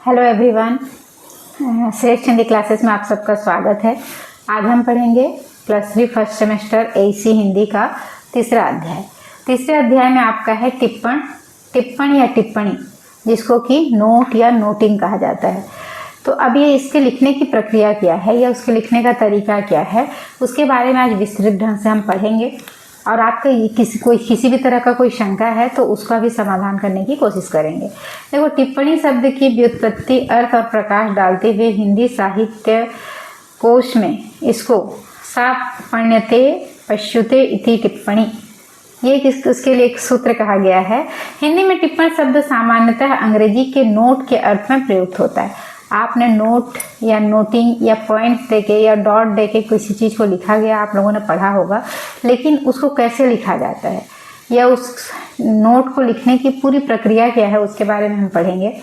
Hello everyone, श्रेष्ठ Hindi classes में आप सबका स्वागत है। आज हम पढ़ेंगे +3 फर्स्ट सेमेस्टर AC हिंदी का तीसरा अध्याय। तीसरे अध्याय में आपका है टिप्पण या टिप्पणी, जिसको कि नोट या नोटिंग कहा जाता है। तो अब ये इसके लिखने की प्रक्रिया क्या है या उसके लिखने का तरीका क्या है, उसके बारे में आज विस्तृत ढंग से हम पढ़ेंगे। और आपका किसी भी तरह का कोई शंका है तो उसका भी समाधान करने की कोशिश करेंगे। देखो, टिप्पणी शब्द की व्युत्पत्ति, अर्थ और प्रकाश डालते हुए हिंदी साहित्य कोश में इसको सापण्यते पश्युते इति टिप्पणी, ये उसके लिए एक सूत्र कहा गया है। हिंदी में टिप्पण शब्द सामान्यतः अंग्रेजी के नोट के अर्थ में प्रयुक्त होता है। आपने नोट या नोटिंग या पॉइंट देके या डॉट देके किसी चीज़ को लिखा गया आप लोगों ने पढ़ा होगा, लेकिन उसको कैसे लिखा जाता है या उस नोट को लिखने की पूरी प्रक्रिया क्या है उसके बारे में हम पढ़ेंगे।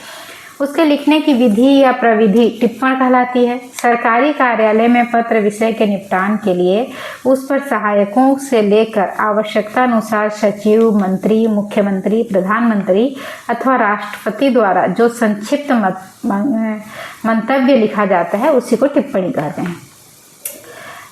उसके लिखने की विधि या प्रविधि टिप्पण कहलाती है। सरकारी कार्यालय में पत्र विषय के निपटान के लिए उस पर सहायकों से लेकर आवश्यकता अनुसार सचिव, मंत्री, मुख्यमंत्री, प्रधानमंत्री अथवा राष्ट्रपति द्वारा जो संक्षिप्त मंतव्य लिखा जाता है उसी को टिप्पणी कहते हैं।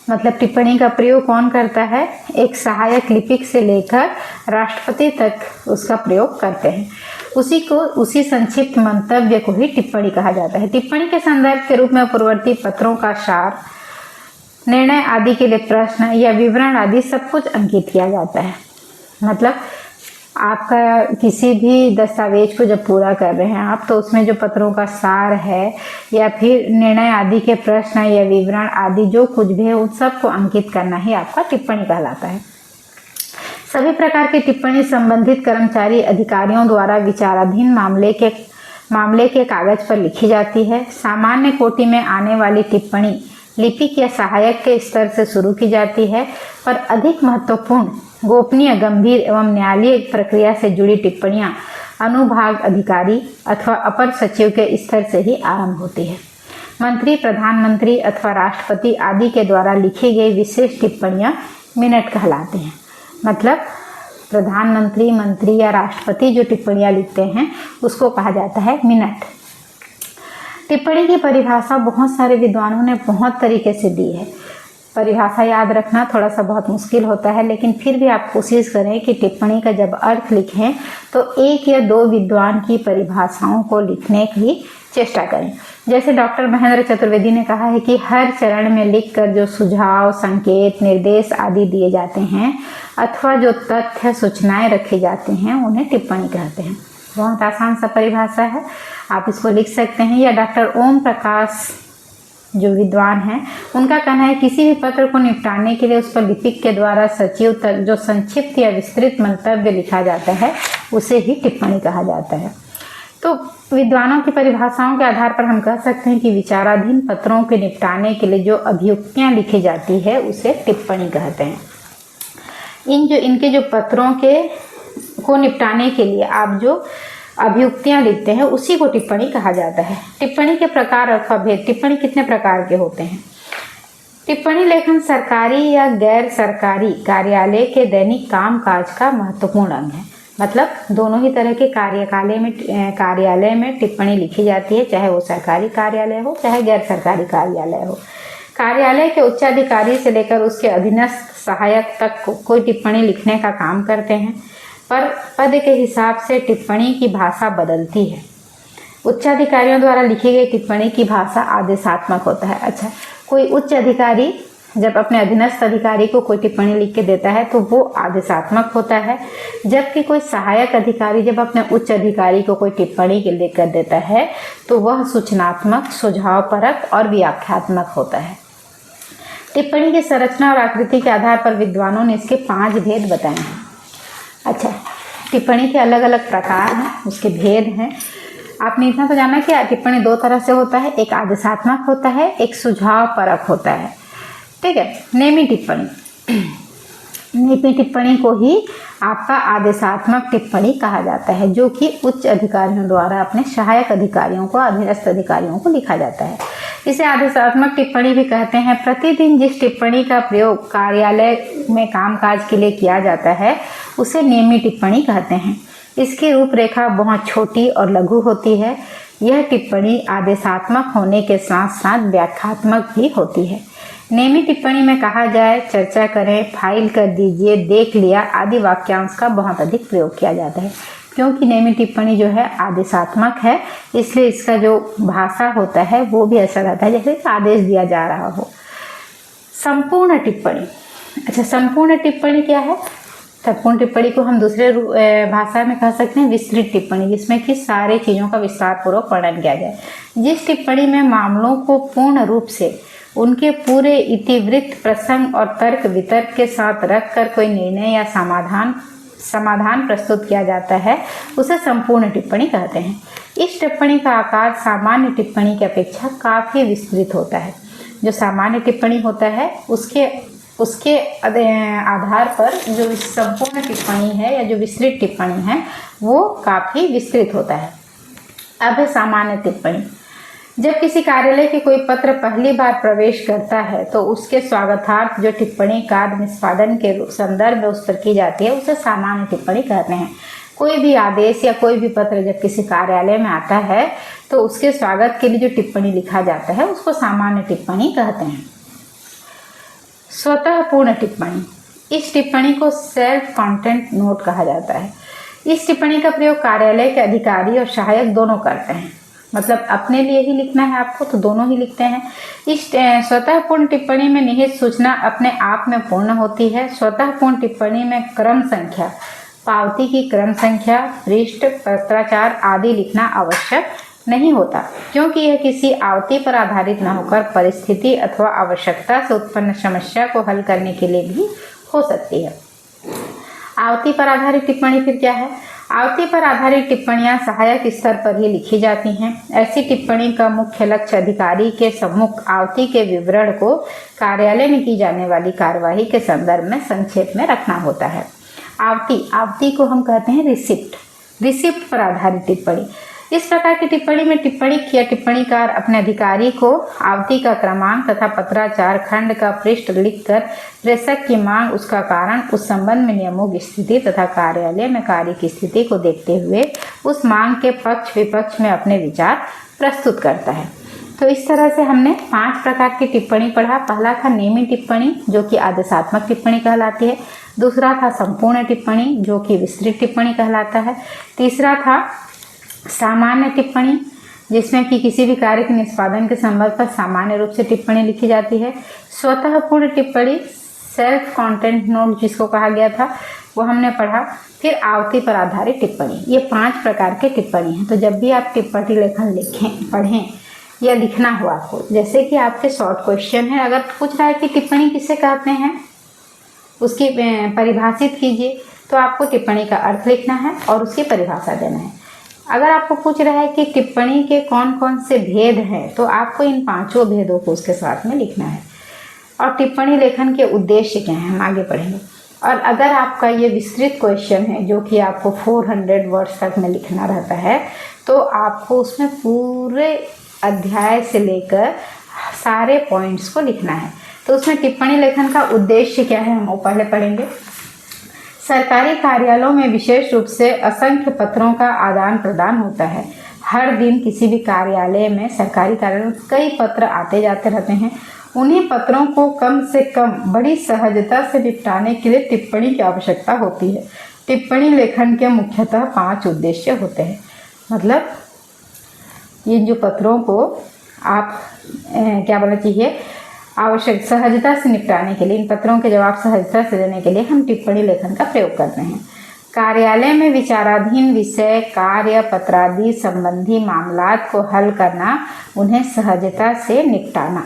मतलब टिप्पणी का प्रयोग कौन करता है? एक सहायक लिपिक से लेकर राष्ट्रपति तक उसका प्रयोग करते हैं। उसी संक्षिप्त मंतव्य को ही टिप्पणी कहा जाता है। टिप्पणी के संदर्भ के रूप में पूर्ववर्ती पत्रों का सार, निर्णय आदि के लिए प्रश्न या विवरण आदि सब कुछ अंकित किया जाता है। मतलब आपका किसी भी दस्तावेज को जब पूरा कर रहे हैं आप, तो उसमें जो पत्रों का सार है या फिर निर्णय आदि के प्रश्न या विवरण आदि जो कुछ भी है उन सबको अंकित करना ही आपका टिप्पणी कहलाता है। सभी प्रकार की टिप्पणी संबंधित कर्मचारी अधिकारियों द्वारा विचाराधीन मामले के कागज पर लिखी जाती है। सामान्य कोटि में आने वाली टिप्पणी लिपिक या सहायक के स्तर से शुरू की जाती है, पर अधिक महत्वपूर्ण, गोपनीय, गंभीर एवं न्यायालयीय प्रक्रिया से जुड़ी टिप्पणियां अनुभाग अधिकारी अथवा अपर सचिव के स्तर से ही आरंभ होती है। मंत्री, प्रधानमंत्री अथवा राष्ट्रपति आदि के द्वारा लिखी गई विशेष टिप्पणियां मिनट कहलाती हैं। मतलब प्रधानमंत्री, मंत्री या राष्ट्रपति जो टिप्पणियां लिखते हैं उसको कहा जाता है मिनट। टिप्पणी की परिभाषा बहुत सारे विद्वानों ने बहुत तरीके से दी है। परिभाषा याद रखना थोड़ा सा बहुत मुश्किल होता है, लेकिन फिर भी आप कोशिश करें कि टिप्पणी का जब अर्थ लिखें तो 1 या 2 विद्वान की परिभाषाओं को लिखने की चेष्टा करें। जैसे डॉक्टर महेंद्र चतुर्वेदी ने कहा है कि हर चरण में लिखकर जो सुझाव, संकेत, निर्देश आदि दिए जाते हैं अथवा जो तथ्य, सूचनाएं रखे जाते हैं उन्हें टिप्पणी कहते हैं। बहुत आसान सा परिभाषा है, आप इसको लिख सकते हैं। या डॉक्टर ओम प्रकाश जो विद्वान हैं उनका कहना है किसी भी पत्र को निपटाने के लिए उस पर लिपिक के द्वारा सचिव तक जो संक्षिप्त या विस्तृत मंतव्य लिखा जाता है उसे ही टिप्पणी कहा जाता है। तो विद्वानों की परिभाषाओं के आधार पर हम कह सकते हैं कि विचाराधीन पत्रों के निपटाने के लिए जो अभियुक्तियां लिखी जाती है उसे टिप्पणी कहते हैं। इनके जो पत्रों को निपटाने के लिए आप जो अभियुक्तियां लिखते हैं उसी को टिप्पणी कहा जाता है। टिप्पणी के प्रकार अथवा भेद। टिप्पणी कितने प्रकार के होते हैं? टिप्पणी लेखन सरकारी या गैर सरकारी कार्यालय के दैनिक कामकाज का महत्वपूर्ण अंग है। मतलब दोनों ही तरह के कार्यालय में टिप्पणी लिखी जाती है, चाहे वो सरकारी कार्यालय हो चाहे गैर सरकारी कार्यालय हो। कार्यालय के उच्चाधिकारी से लेकर उसके अधीनस्थ सहायक तक कोई टिप्पणी लिखने का काम करते हैं, पर पद के हिसाब से टिप्पणी की भाषा बदलती है। उच्चाधिकारियों द्वारा लिखी गई टिप्पणी की भाषा आदेशात्मक होता है। अच्छा, कोई उच्च अधिकारी जब अपने अधीनस्थ अधिकारी को कोई टिप्पणी लिख के देता है तो वो आदेशात्मक होता है, जबकि कोई सहायक अधिकारी जब अपने उच्च अधिकारी को कोई टिप्पणी लिख कर देता है तो वह सूचनात्मक, सुझावपरक और व्याख्यात्मक होता है। टिप्पणी की संरचना और आकृति के आधार पर विद्वानों ने इसके 5 भेद बताए हैं। अच्छा, टिप्पणी के अलग अलग प्रकार हैं, उसके भेद हैं। आपने इतना तो जाना कि टिप्पणी 2 तरह से होता है, एक आदेशात्मक होता है, एक सुझावपरक होता है। ठीक है। नेमी टिप्पणी को ही आपका आदेशात्मक टिप्पणी कहा जाता है, जो कि उच्च अधिकारियों द्वारा अपने सहायक अधिकारियों को, अधीनस्थ अधिकारियों को लिखा जाता है। इसे आदेशात्मक टिप्पणी भी कहते हैं। प्रतिदिन जिस टिप्पणी का प्रयोग कार्यालय में कामकाज के लिए किया जाता है उसे नियमित टिप्पणी कहते हैं। इसकी रूपरेखा बहुत छोटी और लघु होती है। यह टिप्पणी आदेशात्मक होने के साथ साथ व्याख्यात्मक भी होती है। नेमी टिप्पणी में कहा जाए, चर्चा करें, फाइल कर दीजिए, देख लिया आदि वाक्यांश का बहुत अधिक प्रयोग किया जाता है। क्योंकि नेमी टिप्पणी जो है आदेशात्मक है, इसलिए इसका जो भाषा होता है वो भी ऐसा रहता है जैसे आदेश दिया जा रहा हो। संपूर्ण टिप्पणी, अच्छा संपूर्ण टिप्पणी क्या है? संपूर्ण टिप्पणी को हम दूसरे भाषा में कह सकते हैं विस्तृत टिप्पणी, जिसमें कि सारी चीज़ों का विस्तार पूर्वक वर्णन किया जाए। जिस टिप्पणी में मामलों को पूर्ण रूप से उनके पूरे इतिवृत्त, प्रसंग और तर्क वितर्क के साथ रखकर कोई निर्णय या समाधान प्रस्तुत किया जाता है, उसे संपूर्ण टिप्पणी कहते हैं। इस टिप्पणी का आकार सामान्य टिप्पणी की अपेक्षा काफ़ी विस्तृत होता है। जो सामान्य टिप्पणी होता है उसके आधार पर जो संपूर्ण टिप्पणी है या जो विस्तृत टिप्पणी है वो काफ़ी विस्तृत होता है। अब है सामान्य टिप्पणी। जब किसी कार्यालय के कोई पत्र पहली बार प्रवेश करता है तो उसके स्वागतार्थ जो टिप्पणी कार्य निष्पादन के संदर्भ में उस पर की जाती है उसे सामान्य टिप्पणी कहते हैं। कोई भी आदेश या कोई भी पत्र जब किसी कार्यालय में आता है तो उसके स्वागत के लिए जो टिप्पणी लिखा जाता है उसको सामान्य टिप्पणी कहते हैं। स्वतः पूर्ण टिप्पणी, इस टिप्पणी को सेल्फ कंटेंट नोट कहा जाता है। इस टिप्पणी का प्रयोग कार्यालय के अधिकारी और सहायक दोनों करते हैं। मतलब अपने लिए ही लिखना है आपको तो दोनों ही लिखते हैं। इस स्वतः पूर्ण टिप्पणी में निहित सूचना अपने आप में पूर्ण होती है। स्वतः पूर्ण टिप्पणी में क्रम संख्या, पावती की क्रम संख्या, पृष्ठ, पत्राचार आदि लिखना आवश्यक नहीं होता, क्योंकि यह किसी आवती पर आधारित न होकर परिस्थिति अथवा आवश्यकता से उत्पन्न समस्या को हल करने के लिए भी हो सकती है। आवती पर आधारित टिप्पणी फिर क्या है? आवती पर आधारित टिप्पणियां सहायक स्तर पर ही लिखी जाती हैं। ऐसी टिप्पणी का मुख्य लक्ष्य अधिकारी के सम्मुख आवती के विवरण को कार्यालय में की जाने वाली कार्यवाही के संदर्भ में संक्षेप में रखना होता है। आवती को हम कहते हैं रिसिप्ट पर आधारित टिप्पणी। इस प्रकार की टिप्पणी में टिप्पणीक या टिप्पणीकार अपने अधिकारी को आवती का क्रमांक तथा पत्राचार खंड का पृष्ठ लिखकर प्रेषक की मांग, उसका कारण, उस संबंध में नियमों की स्थिति तथा कार्यालय में कार्य की स्थिति को देखते हुए उस मांग के पक्ष विपक्ष में अपने विचार प्रस्तुत करता है। तो इस तरह से हमने 5 प्रकार की टिप्पणी पढ़ा। पहला था नेमी टिप्पणी जो कि आदेशात्मक टिप्पणी कहलाती है। दूसरा था संपूर्ण टिप्पणी जो कि विस्तृत टिप्पणी कहलाता है। तीसरा था सामान्य टिप्पणी जिसमें कि किसी भी कार्य के निष्पादन के संबंध पर सामान्य रूप से टिप्पणी लिखी जाती है। स्वतः पूर्ण टिप्पणी सेल्फ कंटेंट नोट जिसको कहा गया था वो हमने पढ़ा। फिर आवती पर आधारित टिप्पणी, ये 5 प्रकार के टिप्पणी हैं। तो जब भी आप टिप्पणी लेखन पढ़ें या लिखना हो आपको, जैसे कि आपके शॉर्ट क्वेश्चन है, अगर पूछ रहा है कि टिप्पणी किसे कहते हैं उसकी परिभाषित कीजिए, तो आपको टिप्पणी का अर्थ लिखना है और उसकी परिभाषा देना है। अगर आपको पूछ रहा है कि टिप्पणी के कौन कौन से भेद हैं, तो आपको इन 5 भेदों को उसके साथ में लिखना है। और टिप्पणी लेखन के उद्देश्य क्या हैं हम आगे पढ़ेंगे। और अगर आपका ये विस्तृत क्वेश्चन है जो कि आपको 400 वर्ड्स तक में लिखना रहता है, तो आपको उसमें पूरे अध्याय से लेकर सारे पॉइंट्स को लिखना है। तो उसमें टिप्पणी लेखन का उद्देश्य क्या है हम वो पहले पढ़ेंगे। सरकारी कार्यालयों में विशेष रूप से असंख्य पत्रों का आदान प्रदान होता है। हर दिन किसी भी कार्यालय में, सरकारी कार्यालय में कई पत्र आते जाते रहते हैं। उन्हीं पत्रों को कम से कम बड़ी सहजता से निपटाने के लिए टिप्पणी की आवश्यकता होती है। टिप्पणी लेखन के मुख्यतः 5 उद्देश्य होते हैं। मतलब ये जो पत्रों को आप क्या बोलना चाहिए, आवश्यक सहजता से निपटाने के लिए, इन पत्रों के जवाब सहजता से देने के लिए हम टिप्पणी लेखन का प्रयोग करते हैं। कार्यालय में विचाराधीन विषय, कार्य, पत्रादि संबंधी मामलात को हल करना, उन्हें सहजता से निपटाना,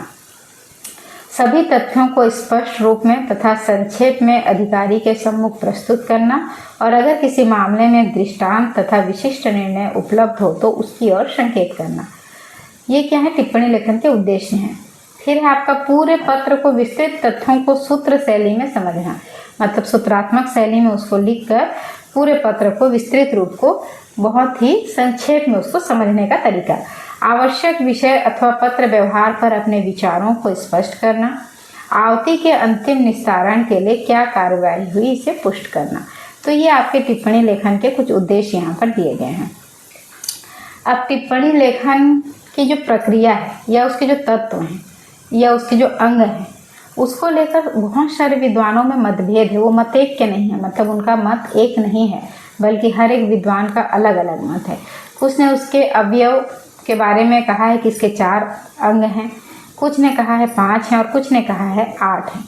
सभी तथ्यों को स्पष्ट रूप में तथा संक्षेप में अधिकारी के सम्मुख प्रस्तुत करना, और अगर किसी मामले में दृष्टांत तथा विशिष्ट निर्णय उपलब्ध हो तो उसकी ओर संकेत करना। ये क्या है, टिप्पणी लेखन के उद्देश्य हैं। फिर है आपका पूरे पत्र को विस्तृत तथ्यों को सूत्र शैली में समझना, मतलब सूत्रात्मक शैली में उसको लिखकर पूरे पत्र को विस्तृत रूप को बहुत ही संक्षेप में उसको समझने का तरीका। आवश्यक विषय अथवा पत्र व्यवहार पर अपने विचारों को स्पष्ट करना। आवती के अंतिम निस्तारण के लिए क्या कार्रवाई हुई इसे पुष्ट करना। तो ये आपके टिप्पणी लेखन के कुछ उद्देश्य यहाँ पर दिए गए हैं। अब टिप्पणी लेखन की जो प्रक्रिया है या उसके जो तत्व हैं या उसके जो अंग हैं उसको लेकर बहुत सारे विद्वानों में मतभेद है। वो मत एक के नहीं है, मतलब उनका मत एक नहीं है, बल्कि हर एक विद्वान का अलग अलग मत है। कुछ ने उसके अवयव के बारे में कहा है कि इसके 4 अंग हैं, कुछ ने कहा है 5 हैं और कुछ ने कहा है 8 हैं।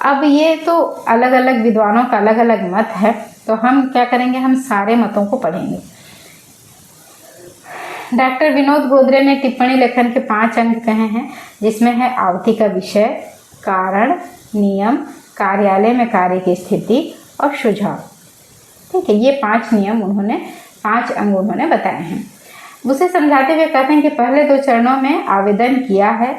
अब ये तो अलग अलग विद्वानों का अलग अलग मत है, तो हम क्या करेंगे, हम सारे मतों को पढ़ेंगे। डॉक्टर विनोद गोदरे ने टिप्पणी लेखन के 5 अंग कहे हैं, जिसमें है आवृत्ति का विषय, कारण, नियम, कार्यालय में कार्य की स्थिति और सुझाव। ठीक है, ये 5 नियम उन्होंने 5 अंग उन्होंने बताए हैं। उसे समझाते हुए कहते हैं कि पहले 2 चरणों में आवेदन किया है,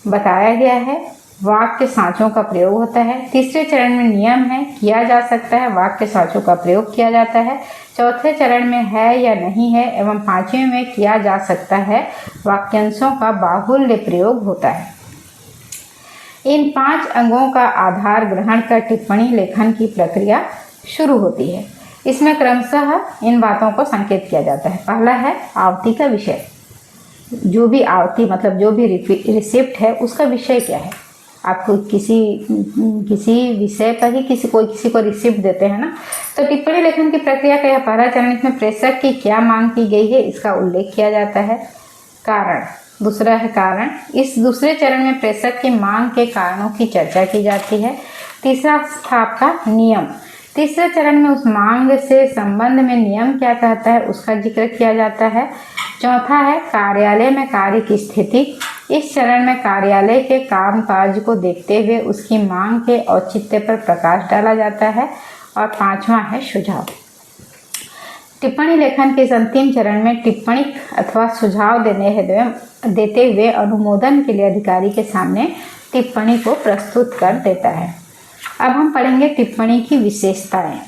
बताया गया है, वाक्य सांचों का प्रयोग होता है। तीसरे चरण में नियम है, किया जा सकता है, वाक्य सांचों का प्रयोग किया जाता है। चौथे चरण में है या नहीं है एवं 5वें में किया जा सकता है, वाक्यांशों का बाहुल्य प्रयोग होता है। इन 5 अंगों का आधार ग्रहण कर टिप्पणी लेखन की प्रक्रिया शुरू होती है। इसमें क्रमशः इन बातों को संकेत किया जाता है। पहला है आवृत्ति का विषय, जो भी आवृत्ति मतलब जो भी रिसिप्ट है उसका विषय क्या है। आपको किसी विषय पर ही किसी को रिसिप्ट देते हैं ना, तो टिप्पणी लेखन की प्रक्रिया का यह पहला चरण, इसमें प्रेषक की क्या मांग की गई है इसका उल्लेख किया जाता है। कारण, दूसरा है कारण। इस दूसरे चरण में प्रेषक की मांग के कारणों की चर्चा की जाती है। तीसरा था आपका नियम। तीसरे चरण में उस मांग से संबंध में नियम क्या कहता है उसका जिक्र किया जाता है। चौथा है कार्यालय में कार्य की स्थिति। इस चरण में कार्यालय के काम काज को देखते हुए उसकी मांग के औचित्य पर प्रकाश डाला जाता है। और 5वां है सुझाव। टिप्पणी लेखन के इस अंतिम चरण में टिप्पणी अथवा सुझाव देते हुए अनुमोदन के लिए अधिकारी के सामने टिप्पणी को प्रस्तुत कर देता है। अब हम पढ़ेंगे टिप्पणी की विशेषताएं।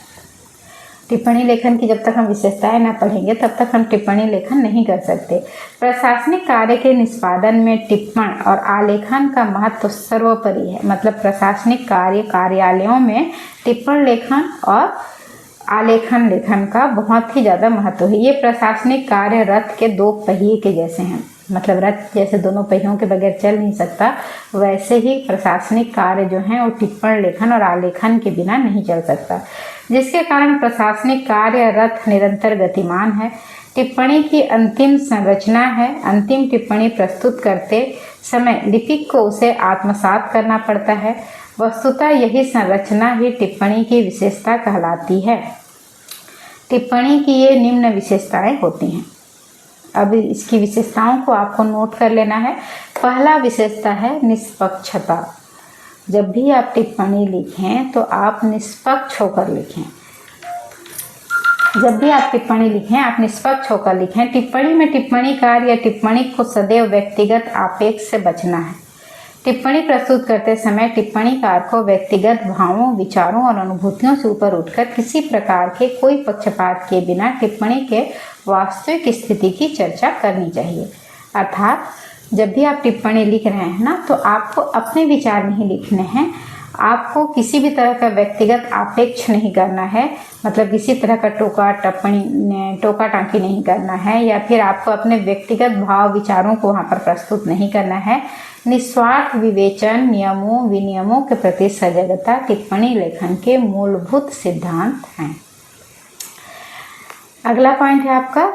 टिप्पणी लेखन की जब तक हम विशेषताएं ना पढ़ेंगे तब तक हम टिप्पणी लेखन नहीं कर सकते। प्रशासनिक कार्य के निष्पादन में टिप्पण और आलेखन का महत्व सर्वोपरि है। मतलब प्रशासनिक कार्यालयों में टिप्पण लेखन और आलेखन लेखन का बहुत ही ज़्यादा महत्व है। ये प्रशासनिक कार्य रथ के 2 पहिए के जैसे हैं। मतलब रथ जैसे दोनों पहियों के बगैर चल नहीं सकता, वैसे ही प्रशासनिक कार्य जो हैं वो टिप्पण लेखन और आलेखन के बिना नहीं चल सकता, जिसके कारण प्रशासनिक कार्य रथ निरंतर गतिमान है। टिप्पणी की अंतिम संरचना है। अंतिम टिप्पणी प्रस्तुत करते समय लिपिक को उसे आत्मसात करना पड़ता है। वस्तुतः यही संरचना ही टिप्पणी की विशेषता कहलाती है। टिप्पणी की ये निम्न विशेषताएं होती हैं। अब इसकी विशेषताओं को आपको नोट कर लेना है। पहला विशेषता है निष्पक्षता। जब भी आप टिप्पणी लिखें तो आप निष्पक्ष होकर लिखें। जब भी आप टिप्पणी लिखें आप निष्पक्ष होकर लिखें। टिप्पणी में टिप्पणीकार या टिप्पणी को सदैव व्यक्तिगत आपेक्ष से बचना है। टिप्पणी प्रस्तुत करते समय टिप्पणीकार को व्यक्तिगत भावों, विचारों और अनुभूतियों से ऊपर उठकर किसी प्रकार के कोई पक्षपात के बिना टिप्पणी के वास्तविक स्थिति की चर्चा करनी चाहिए। अर्थात जब भी आप टिप्पणी लिख रहे हैं ना, तो आपको अपने विचार नहीं लिखने हैं, आपको किसी भी तरह का व्यक्तिगत आपेक्ष नहीं करना है। मतलब किसी तरह का टोका टाँकी नहीं करना है, या फिर आपको अपने व्यक्तिगत भाव विचारों को वहाँ पर प्रस्तुत नहीं करना है। निस्वार्थ विवेचन, नियमों विनियमों के प्रति सजगता टिप्पणी लेखन के मूलभूत सिद्धांत हैं। अगला पॉइंट है आपका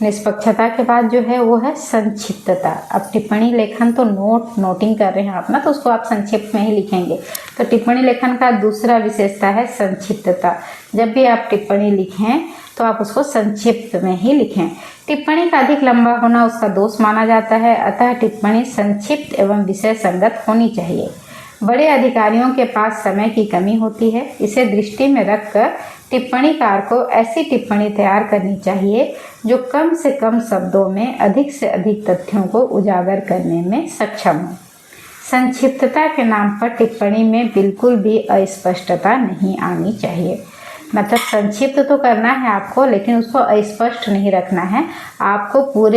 निष्पक्षता के बाद जो है वो है संक्षिप्तता। अब टिप्पणी लेखन तो नोटिंग कर रहे हैं आप ना, तो उसको आप संक्षिप्त में ही लिखेंगे। तो टिप्पणी लेखन का दूसरा विशेषता है संक्षिप्तता। जब भी आप टिप्पणी लिखें तो आप उसको संक्षिप्त में ही लिखें। टिप्पणी का अधिक लंबा होना उसका दोष माना जाता है, अतः टिप्पणी संक्षिप्त एवं विषय संगत होनी चाहिए। बड़े अधिकारियों के पास समय की कमी होती है, इसे दृष्टि में रखकर टिप्पणीकार को ऐसी टिप्पणी तैयार करनी चाहिए जो कम से कम शब्दों में अधिक से अधिक तथ्यों को उजागर करने में सक्षम हो। संक्षिप्तता के नाम पर टिप्पणी में बिल्कुल भी अस्पष्टता नहीं आनी चाहिए। मतलब संक्षिप्त तो करना है आपको, लेकिन उसको अस्पष्ट नहीं रखना है। आपको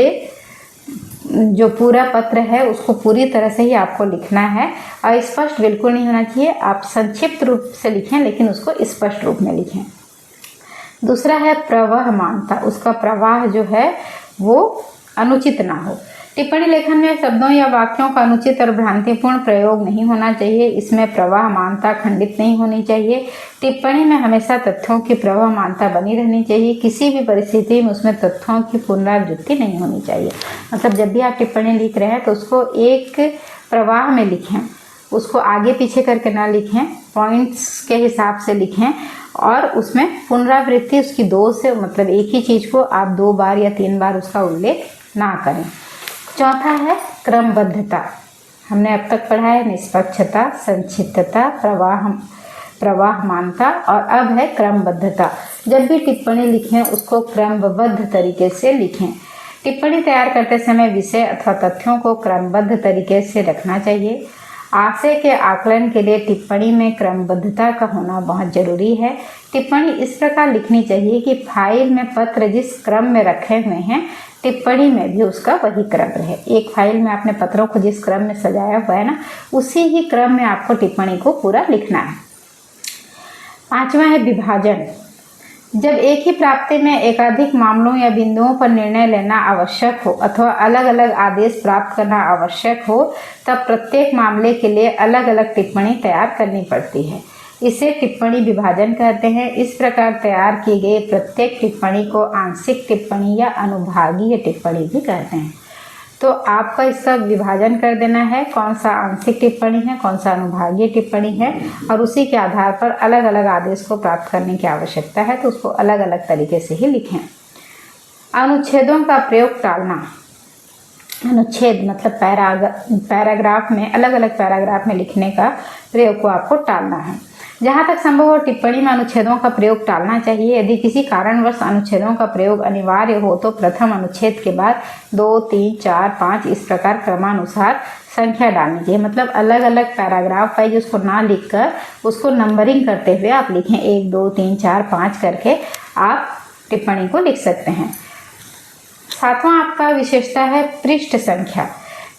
जो पूरा पत्र है उसको पूरी तरह से ही आपको लिखना है। अस्पष्ट बिल्कुल नहीं होना चाहिए। आप संक्षिप्त रूप से लिखें लेकिन उसको स्पष्ट रूप में लिखें। दूसरा है प्रवाहमानता। उसका प्रवाह जो है वो अनुचित ना हो। टिप्पणी लेखन में शब्दों या वाक्यों का अनुचित और भ्रांतिपूर्ण प्रयोग नहीं होना चाहिए। इसमें प्रवाहमानता खंडित नहीं होनी चाहिए। टिप्पणी में हमेशा तथ्यों की प्रवाहमानता बनी रहनी चाहिए। किसी भी परिस्थिति में उसमें तथ्यों की पुनरावृत्ति नहीं होनी चाहिए। मतलब जब भी आप टिप्पणी लिख रहे हैं तो उसको एक प्रवाह में लिखें, उसको आगे पीछे करके ना लिखें, पॉइंट्स के हिसाब से लिखें और उसमें पुनरावृत्ति उसकी दो से, मतलब एक ही चीज़ को आप 2 बार या 3 बार उसका उल्लेख ना करें। चौथा है क्रमबद्धता। हमने अब तक पढ़ा है निष्पक्षता, संक्षिप्तता, प्रवाहमानता और अब है क्रमबद्धता। जब भी टिप्पणी लिखें उसको क्रमबद्ध तरीके से लिखें। टिप्पणी तैयार करते समय विषय अथवा तथ्यों को क्रमबद्ध तरीके से रखना चाहिए। आशय के आकलन के लिए टिप्पणी में क्रमबद्धता का होना बहुत जरूरी है। टिप्पणी इस प्रकार लिखनी चाहिए कि फाइल में पत्र जिस क्रम में रखे हुए हैं टिप्पणी में भी उसका वही क्रम रहे। एक फाइल में आपने पत्रों को जिस क्रम में सजाया हुआ है ना, उसी ही क्रम में आपको टिप्पणी को पूरा लिखना है। 5वां है विभाजन। जब एक ही प्राप्ति में एकाधिक मामलों या बिंदुओं पर निर्णय लेना आवश्यक हो अथवा अलग अलग आदेश प्राप्त करना आवश्यक हो, तब प्रत्येक मामले के लिए अलग अलग टिप्पणी तैयार करनी पड़ती है। इसे टिप्पणी विभाजन कहते हैं। इस प्रकार तैयार की गई प्रत्येक टिप्पणी को आंशिक टिप्पणी या अनुभागीय टिप्पणी भी कहते हैं। तो आपका इसका विभाजन कर देना है, कौन सा आंशिक टिप्पणी है, कौन सा अनुभागीय टिप्पणी है, और उसी के आधार पर अलग अलग आदेश को प्राप्त करने की आवश्यकता है तो उसको अलग अलग तरीके से ही लिखें। अनुच्छेदों का प्रयोग टालना। अनुच्छेद मतलब पैराग्राफ में, अलग अलग पैराग्राफ में लिखने का प्रयोग को आपको टालना है। जहाँ तक संभव हो टिप्पणी में अनुच्छेदों का प्रयोग टालना चाहिए। यदि किसी कारणवश अनुच्छेदों का प्रयोग अनिवार्य हो तो प्रथम अनुच्छेद के बाद 2, 3, 4, 5 इस प्रकार क्रमानुसार संख्या डालनी चाहिए। मतलब अलग अलग पैराग्राफ वाइज उसको ना लिखकर उसको नंबरिंग करते हुए आप लिखें, 1, 2, 3, 4, 5 करके आप टिप्पणी को लिख सकते हैं। 7वां आपका विशेषता है पृष्ठ संख्या।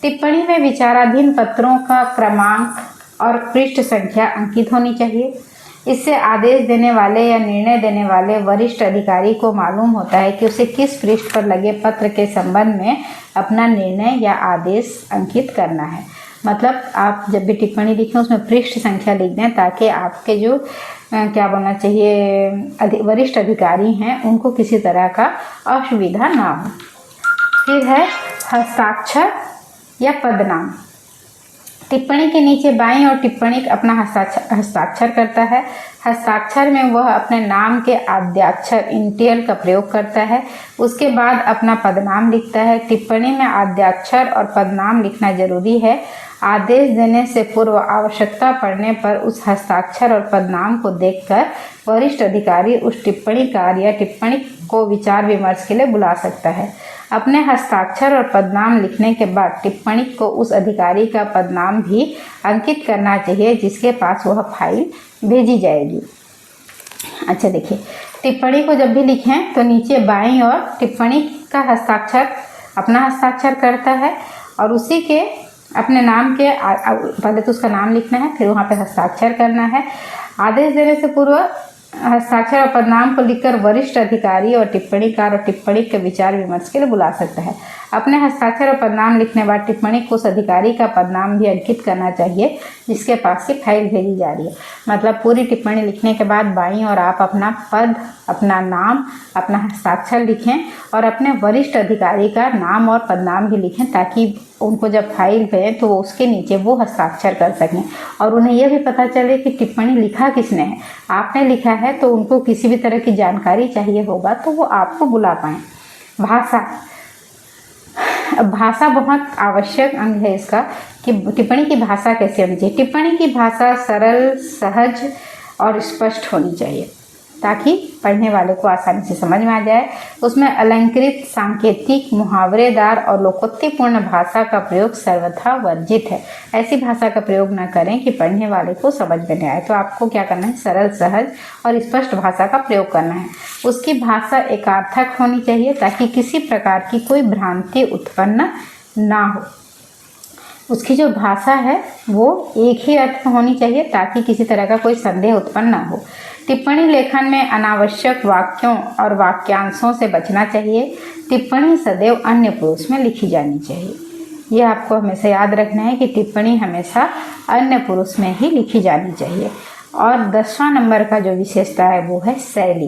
टिप्पणी में विचाराधीन पत्रों का क्रमांक और पृष्ठ संख्या अंकित होनी चाहिए। इससे आदेश देने वाले या निर्णय देने वाले वरिष्ठ अधिकारी को मालूम होता है कि उसे किस पृष्ठ पर लगे पत्र के संबंध में अपना निर्णय या आदेश अंकित करना है। मतलब आप जब भी टिप्पणी लिखें उसमें पृष्ठ संख्या लिख दें ताकि आपके जो क्या बोलना चाहिए वरिष्ठ अधिकारी हैं उनको किसी तरह का असुविधा ना हो। फिर है हस्ताक्षर या पदनाम। टिप्पणी के नीचे बाईं ओर टिप्पणी अपना हस्ताक्षर करता है। हस्ताक्षर में वह अपने नाम के आद्याक्षर इनिशियल का प्रयोग करता है। उसके बाद अपना पदनाम लिखता है। टिप्पणी में आद्याक्षर और पदनाम लिखना जरूरी है। आदेश देने से पूर्व आवश्यकता पड़ने पर उस हस्ताक्षर और पदनाम को देखकर वरिष्ठ अधिकारी उस टिप्पणीकार या टिप्पणी को विचार विमर्श के लिए बुला सकता है। अपने हस्ताक्षर और पदनाम लिखने के बाद टिप्पणी को उस अधिकारी का पदनाम भी अंकित करना चाहिए जिसके पास वह फाइल भेजी जाएगी। अच्छा देखिए, टिप्पणी को जब भी लिखें तो नीचे बाईं ओर टिप्पणी का हस्ताक्षर अपना हस्ताक्षर करता है और उसी के अपने नाम के पहले तो उसका नाम लिखना है, फिर वहाँ पे हस्ताक्षर करना है। आदेश देने से पूर्व हस्ताक्षर और पदनाम को लिखकर वरिष्ठ अधिकारी और टिप्पणीकार और टिप्पणी के विचार विमर्श के लिए बुला सकता है। अपने हस्ताक्षर और पदनाम लिखने बाद टिप्पणी को उस अधिकारी का पदनाम भी अंकित करना चाहिए जिसके पास की फाइल भेजी जा रही है। मतलब पूरी टिप्पणी लिखने के बाद बाईं और आप अपना पद, अपना नाम, अपना हस्ताक्षर लिखें और अपने वरिष्ठ अधिकारी का नाम और पदनाम भी लिखें ताकि उनको जब फाइल भेजें तो वो उसके नीचे वो हस्ताक्षर कर सकें और उन्हें यह भी पता चले कि टिप्पणी लिखा किसने है। आपने लिखा है तो उनको किसी भी तरह की जानकारी चाहिए होगा तो वो आपको बुला पाएँ। भाषा बहुत आवश्यक अंग है इसका कि टिप्पणी की भाषा कैसे होनी चाहिए। टिप्पणी की भाषा सरल, सहज और स्पष्ट होनी चाहिए ताकि पढ़ने वाले को आसानी से समझ में आ जाए। उसमें अलंकृत, सांकेतिक, मुहावरेदार और लोकोक्तिपूर्ण भाषा का प्रयोग सर्वथा वर्जित है। ऐसी भाषा का प्रयोग न करें कि पढ़ने वाले को समझ में नहीं आए। तो आपको क्या करना है, सरल, सहज और स्पष्ट भाषा का प्रयोग करना है। उसकी भाषा एकार्थक होनी चाहिए ताकि किसी प्रकार की कोई भ्रांति उत्पन्न ना हो। उसकी जो भाषा है वो एक ही अर्थ में होनी चाहिए ताकि किसी तरह का कोई संदेह उत्पन्न ना हो। टिप्पणी लेखन में अनावश्यक वाक्यों और वाक्यांशों से बचना चाहिए। टिप्पणी सदैव अन्य पुरुष में लिखी जानी चाहिए। ये आपको हमेशा याद रखना है कि टिप्पणी हमेशा अन्य पुरुष में ही लिखी जानी चाहिए। और 10वां नंबर का जो विशेषता है वो है शैली।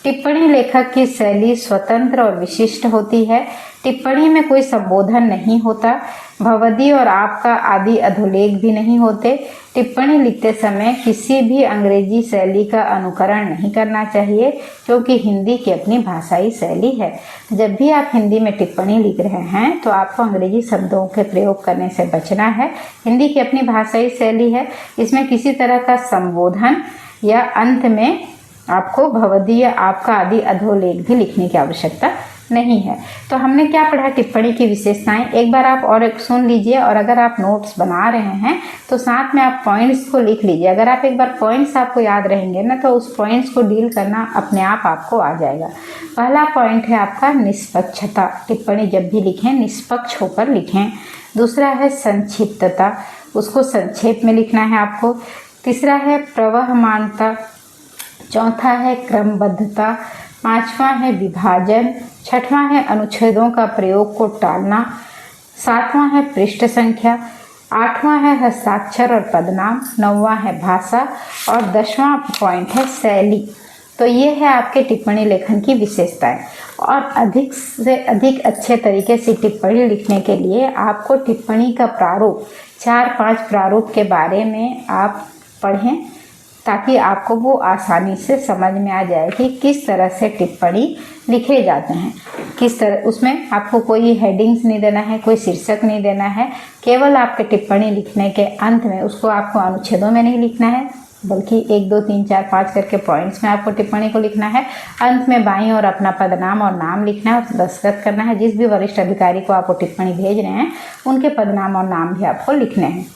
टिप्पणी लेखक की शैली स्वतंत्र और विशिष्ट होती है। टिप्पणी में कोई संबोधन नहीं होता। भवदी और आपका आदि अधोलेख भी नहीं होते। टिप्पणी लिखते समय किसी भी अंग्रेजी शैली का अनुकरण नहीं करना चाहिए क्योंकि हिंदी की अपनी भाषाई शैली है। जब भी आप हिंदी में टिप्पणी लिख रहे हैं तो आपको अंग्रेजी शब्दों के प्रयोग करने से बचना है। हिंदी की अपनी भाषाई शैली है, इसमें किसी तरह का संबोधन या अंत में आपको भवदी या आपका आदि अधोलेख भी लिखने की आवश्यकता नहीं है। तो हमने क्या पढ़ा टिप्पणी की विशेषताएं, एक बार आप और एक सुन लीजिए और अगर आप नोट्स बना रहे हैं तो साथ में आप पॉइंट्स को लिख लीजिए। अगर आप एक बार पॉइंट्स आपको याद रहेंगे ना तो उस पॉइंट्स को डील करना अपने आप आपको आ जाएगा। पहला पॉइंट है आपका निष्पक्षता। टिप्पणी जब भी लिखें निष्पक्ष होकर लिखें। दूसरा है संक्षिप्तता, उसको संक्षेप में लिखना है आपको। तीसरा है प्रवहमानता। चौथा है क्रमबद्धता। पांचवा है विभाजन। छठवां है अनुच्छेदों का प्रयोग को टालना। सातवां है पृष्ठ संख्या। आठवां है हस्ताक्षर और पदनाम। नौवां है भाषा और 10वां पॉइंट है शैली। तो ये है आपके टिप्पणी लेखन की विशेषताएं। और अधिक से अधिक अच्छे तरीके से टिप्पणी लिखने के लिए आपको टिप्पणी का प्रारूप 4-5 प्रारूप के बारे में आप पढ़ें ताकि आपको वो आसानी से समझ में आ जाए कि किस तरह से टिप्पणी लिखे जाते हैं। किस तरह उसमें आपको कोई हेडिंग्स नहीं देना है, कोई शीर्षक नहीं देना है। केवल आपके टिप्पणी लिखने के अंत में उसको आपको अनुच्छेदों में नहीं लिखना है बल्कि 1, 2, 3, 4, 5 करके पॉइंट्स में आपको टिप्पणी को लिखना है। अंत में बाईं और अपना पदनाम और नाम लिखना है और दस्तखत करना है। जिस भी वरिष्ठ अधिकारी को आपको टिप्पणी भेज रहे हैं उनके पदनाम और नाम भी आपको लिखने हैं।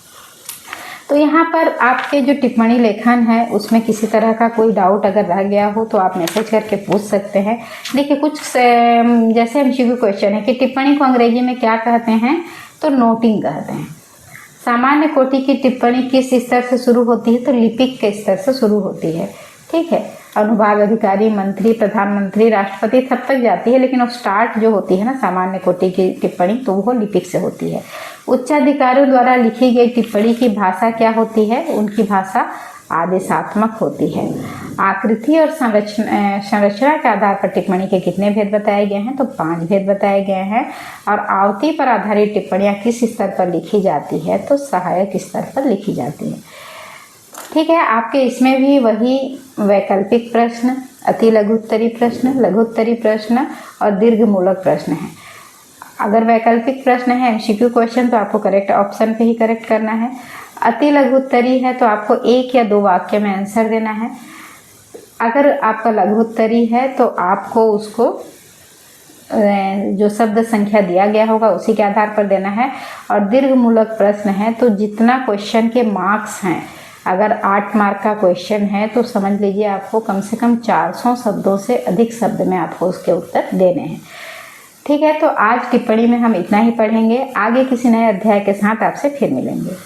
तो यहाँ पर आपके जो टिप्पणी लेखन है उसमें किसी तरह का कोई डाउट अगर रह गया हो तो आप मैसेज करके पूछ सकते हैं। देखिए कुछ जैसे MCQ क्वेश्चन है कि टिप्पणी को अंग्रेजी में क्या कहते हैं, तो नोटिंग कहते हैं। सामान्य कोटि की टिप्पणी किस स्तर से शुरू होती है, तो लिपिक के स्तर से शुरू होती है। ठीक है, अनुभाग अधिकारी, मंत्री, प्रधानमंत्री, राष्ट्रपति सब तक जाती है, लेकिन वो स्टार्ट जो होती है ना सामान्य कोटि की टिप्पणी तो वो लिपिक से होती है। उच्चाधिकारियों द्वारा लिखी गई टिप्पणी की भाषा क्या होती है, उनकी भाषा आदेशात्मक होती है। आकृति और संरचना के आधार पर टिप्पणी के कितने भेद बताए गए हैं, तो 5 भेद बताए गए हैं। और आवृत्ति पर आधारित टिप्पणियाँ किस स्तर पर लिखी जाती है, तो सहायक स्तर पर लिखी जाती है। ठीक है, आपके इसमें भी वही वैकल्पिक प्रश्न, अति लघुत्तरी प्रश्न, लघुत्तरी प्रश्न और दीर्घमूलक प्रश्न है। अगर वैकल्पिक प्रश्न है MCQ क्वेश्चन तो आपको करेक्ट ऑप्शन पे ही करेक्ट करना है। अति लघुत्तरी है तो आपको 1 या 2 वाक्य में आंसर देना है। अगर आपका लघुत्तरी है तो आपको उसको जो शब्द संख्या दिया गया होगा उसी के आधार पर देना है। और दीर्घमूलक प्रश्न है तो जितना क्वेश्चन के मार्क्स हैं, अगर 8 मार्क का क्वेश्चन है तो समझ लीजिए आपको कम से कम 400 शब्दों से अधिक शब्द में आपको उसके उत्तर देने हैं। ठीक है, तो आज टिप्पणी में हम इतना ही पढ़ेंगे। आगे किसी नए अध्याय के साथ आपसे फिर मिलेंगे।